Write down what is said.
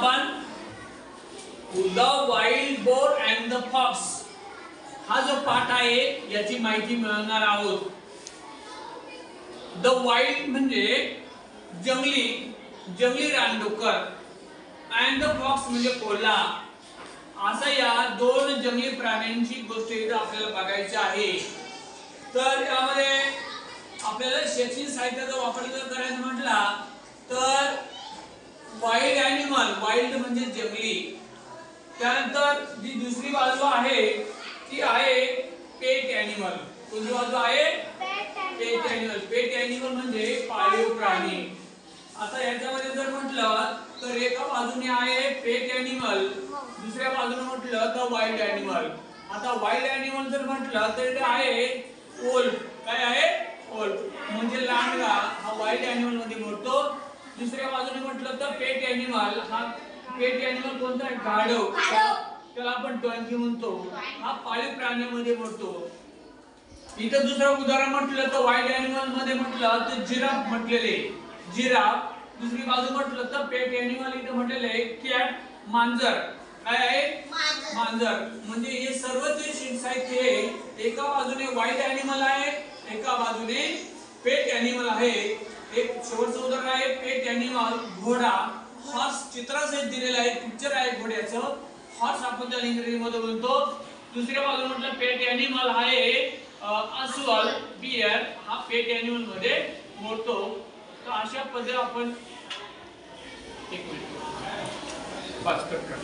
आपण the wild boar and the fox हा जो पाठ आहे याची माहिती मिळवणार आहोत. द वाईल्ड म्हणजे जंगली रानडुक्कर अँड द फॉक्स म्हणजे कोल्हा. असा या दोन जंगली प्राण्यांची गोष्ट इथे आपल्याला बघायची आहे. तर यामध्ये आपल्याला शैक्षणिक साहित्याचा वापर जर करायचा म्हटला तर वाईल्ड ॲनिमल, वाईल्ड म्हणजे जंगली. त्यानंतर जी दुसरी बाजू आहे ती आहे पेट ॲनिमल. कोणती बाजू आहे? पेट ॲनिमल. पेट ॲनिमल म्हणजे पाळीव प्राणी. आता याच्यामध्ये जर म्हटलं तर एका बाजूने आहे पेट ॲनिमल, दुसऱ्या बाजूने म्हटलं तर वाईल्ड ॲनिमल. आता वाईल्ड ॲनिमल जर म्हटलं तर ते आहे वोल्फ. काय आहे? वोल्फ म्हणजे लांडगा हा वाईल्ड ॲनिमल मध्ये मोडतो. दुसऱ्या बाजूने म्हटलं तर पेट ॲनिमल, हा पेट ॲनिमल कोणता आहे? गाढव, त्याला आपण डॉंकी म्हणतो, हा पाळीव प्राण्यामध्ये मोडतो. इथं दुसरं उदाहरण म्हटलं तर वाईल्ड ॲनिमल मध्ये म्हटलं तर जिराफ म्हटलेले, जिराफ. दुसरी बाजू म्हटलं तर पेट ॲनिमल इथं म्हटलेले कॅट, मांजर. काय आहे? मांजर. म्हणजे हे सर्व जे साहित्य आहे एका बाजूने वाईल्ड ॲनिमल आहे, एका बाजूने पेट ॲनिमल आहे. एक शेवटचं उदाहरण आहे पेट ॲनिमल घोडा. हॉर्स चित्रासहित दिलेला आहे, पिक्चर आहे घोड्याचं. हॉर्स आपण त्याला इंग्रजीमध्ये म्हणतो. दुसऱ्या बाजूला म्हटलं पेट ॲनिमल आहे अस्वल, बियर, हा पेट ॲनिमल मध्ये मोडतो. तर अशा पद्धतीने आपण एक मिनिट